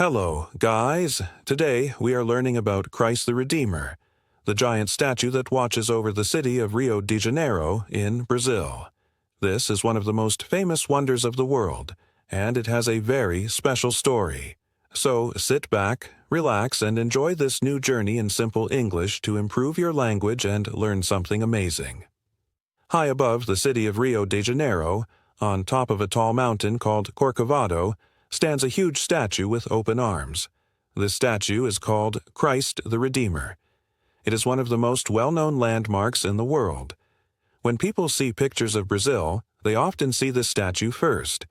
Hello, guys. Today we are learning about Christ the Redeemer, the giant statue that watches over the city of Rio de Janeiro in Brazil. This is one of the most famous wonders of the world, and it has a very special story. So sit back, relax, and enjoy this new journey in simple English to improve your language and learn something amazing. High above the city of Rio de Janeiro, on top of a tall mountain called Corcovado, stands a huge statue with open arms. This statue is called Christ the Redeemer. It is one of the most well-known landmarks in the world. When people see pictures of Brazil, they often see this statue first.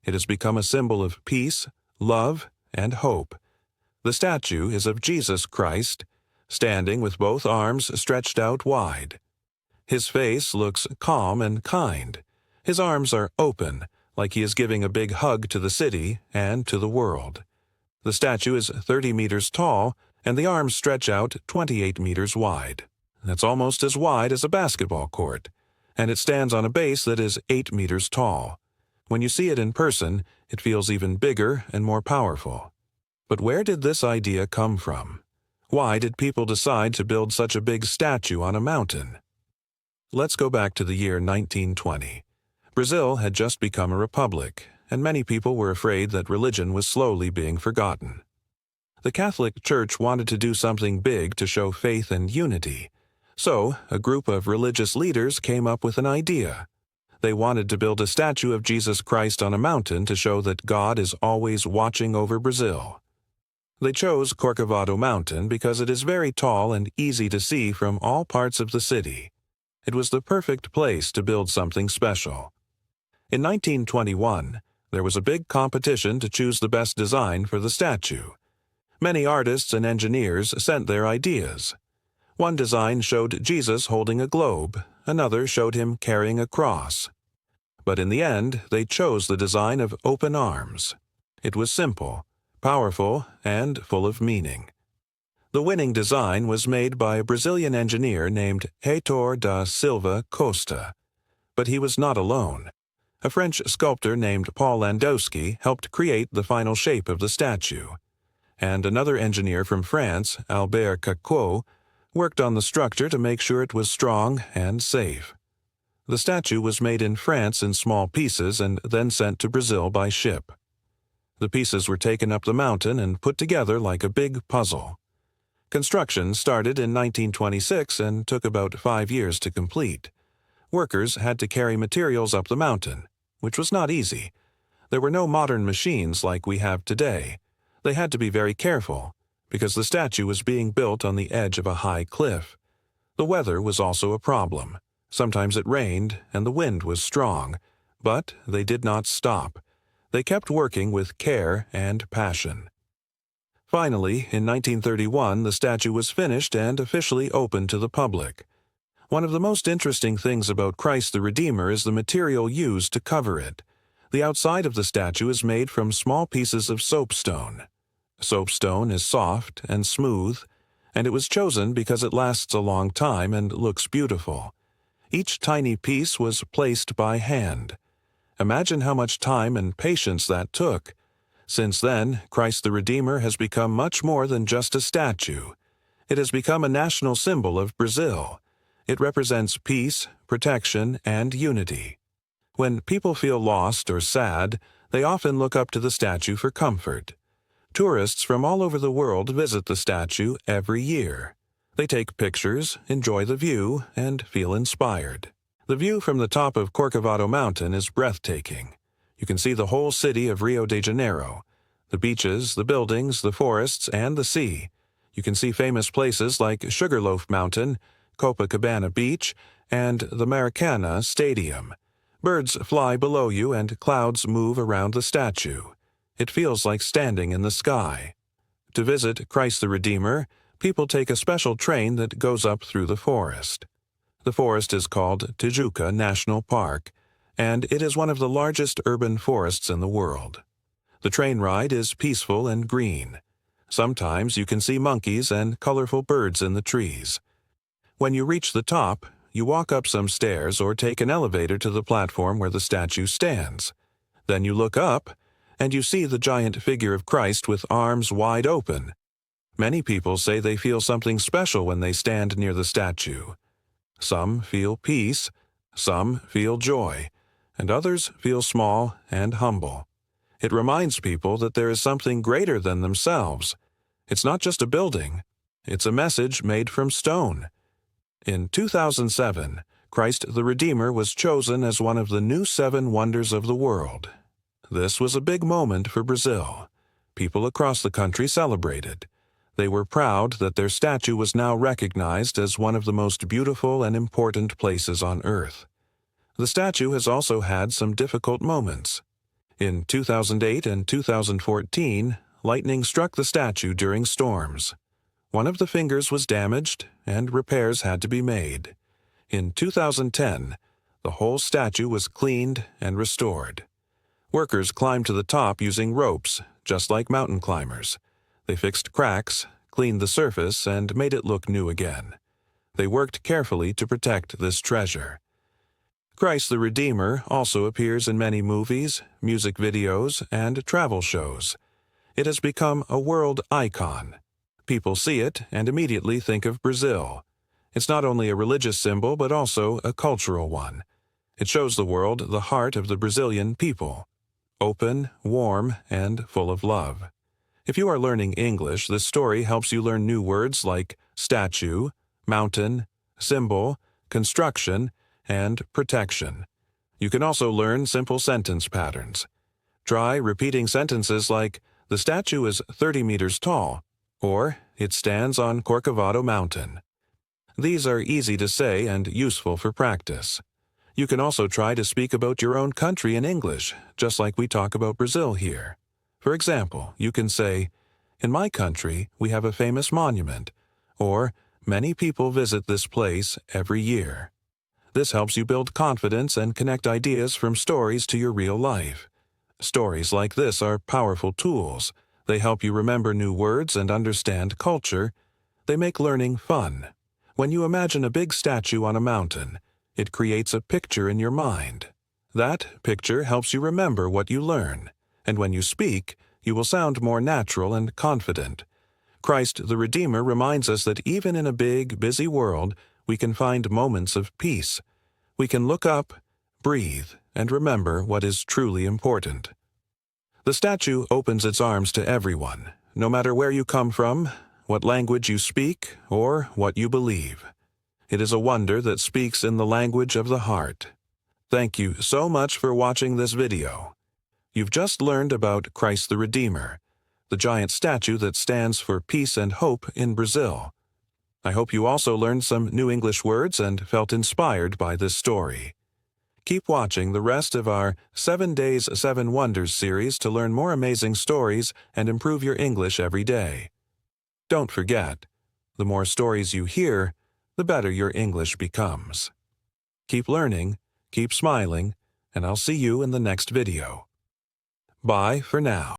It has become a symbol of peace, love, and hope. The statue is of Jesus Christ, standing with both arms stretched out wide. His face looks calm and kind. His arms are open, like he is giving a big hug to the city and to the world. The statue is 30 meters tall, and the arms stretch out 28 meters wide. That's almost as wide as a basketball court, and it stands on a base that is 8 meters tall. When you see it in person, it feels even bigger and more powerful. But where did this idea come from? Why did people decide to build such a big statue on a mountain? Let's go back to the year 1920. Brazil had just become a republic, and many people were afraid that religion was slowly being forgotten. The Catholic Church wanted to do something big to show faith and unity. So, a group of religious leaders came up with an idea. They wanted to build a statue of Jesus Christ on a mountain to show that God is always watching over Brazil. They chose Corcovado Mountain because it is very tall and easy to see from all parts of the city. It was the perfect place to build something special. In 1921, there was a big competition to choose the best design for the statue. Many artists and engineers sent their ideas. One design showed Jesus holding a globe, another showed him carrying a cross. But in the end, they chose the design of open arms. It was simple, powerful, and full of meaning. The winning design was made by a Brazilian engineer named Heitor da Silva Costa. But he was not alone. A French sculptor named Paul Landowski helped create the final shape of the statue. And another engineer from France, Albert Caquot, worked on the structure to make sure it was strong and safe. The statue was made in France in small pieces and then sent to Brazil by ship. The pieces were taken up the mountain and put together like a big puzzle. Construction started in 1926 and took about 5 years to complete. Workers had to carry materials up the mountain, which was not easy. There were no modern machines like we have today. They had to be very careful, because the statue was being built on the edge of a high cliff. The weather was also a problem. Sometimes it rained, and the wind was strong, but they did not stop. They kept working with care and passion. Finally, in 1931, the statue was finished and officially opened to the public. One of the most interesting things about Christ the Redeemer is the material used to cover it. The outside of the statue is made from small pieces of soapstone. Soapstone is soft and smooth, and it was chosen because it lasts a long time and looks beautiful. Each tiny piece was placed by hand. Imagine how much time and patience that took. Since then, Christ the Redeemer has become much more than just a statue. It has become a national symbol of Brazil. It represents peace, protection, and unity. When people feel lost or sad, they often look up to the statue for comfort. Tourists from all over the world visit the statue every year. They take pictures, enjoy the view, and feel inspired. The view from the top of Corcovado Mountain is breathtaking. You can see the whole city of Rio de Janeiro, the beaches, the buildings, the forests, and the sea. You can see famous places like Sugarloaf Mountain, Copacabana Beach, and the Maracanã Stadium. Birds fly below you and clouds move around the statue. It feels like standing in the sky. To visit Christ the Redeemer, people take a special train that goes up through the forest. The forest is called Tijuca National Park, and it is one of the largest urban forests in the world. The train ride is peaceful and green. Sometimes you can see monkeys and colorful birds in the trees. When you reach the top, you walk up some stairs or take an elevator to the platform where the statue stands. Then you look up, and you see the giant figure of Christ with arms wide open. Many people say they feel something special when they stand near the statue. Some feel peace, some feel joy, and others feel small and humble. It reminds people that there is something greater than themselves. It's not just a building, it's a message made from stone. In 2007, Christ the Redeemer was chosen as one of the new 7 wonders of the world. This was a big moment for Brazil. People across the country celebrated. They were proud that their statue was now recognized as one of the most beautiful and important places on Earth. The statue has also had some difficult moments. In 2008 and 2014, lightning struck the statue during storms. One of the fingers was damaged, and repairs had to be made. In 2010, the whole statue was cleaned and restored. Workers climbed to the top using ropes, just like mountain climbers. They fixed cracks, cleaned the surface, and made it look new again. They worked carefully to protect this treasure. Christ the Redeemer also appears in many movies, music videos, and travel shows. It has become a world icon. People see it and immediately think of Brazil. It's not only a religious symbol but also a cultural one. It shows the world the heart of the Brazilian people. Open, warm, and full of love. If you are learning English, this story helps you learn new words like statue, mountain, symbol, construction, and protection. You can also learn simple sentence patterns. Try repeating sentences like, "The statue is 30 meters tall," or "It stands on Corcovado Mountain." These are easy to say and useful for practice. You can also try to speak about your own country in English, just like we talk about Brazil here. For example, you can say, "In my country, we have a famous monument," or "Many people visit this place every year." This helps you build confidence and connect ideas from stories to your real life. Stories like this are powerful tools. They help you remember new words and understand culture. They make learning fun. When you imagine a big statue on a mountain, it creates a picture in your mind. That picture helps you remember what you learn, and when you speak, you will sound more natural and confident. Christ the Redeemer reminds us that even in a big, busy world, we can find moments of peace. We can look up, breathe, and remember what is truly important. The statue opens its arms to everyone, no matter where you come from, what language you speak, or what you believe. It is a wonder that speaks in the language of the heart. Thank you so much for watching this video. You've just learned about Christ the Redeemer, the giant statue that stands for peace and hope in Brazil. I hope you also learned some new English words and felt inspired by this story. Keep watching the rest of our 7 Days, 7 Wonders series to learn more amazing stories and improve your English every day. Don't forget, the more stories you hear, the better your English becomes. Keep learning, keep smiling, and I'll see you in the next video. Bye for now.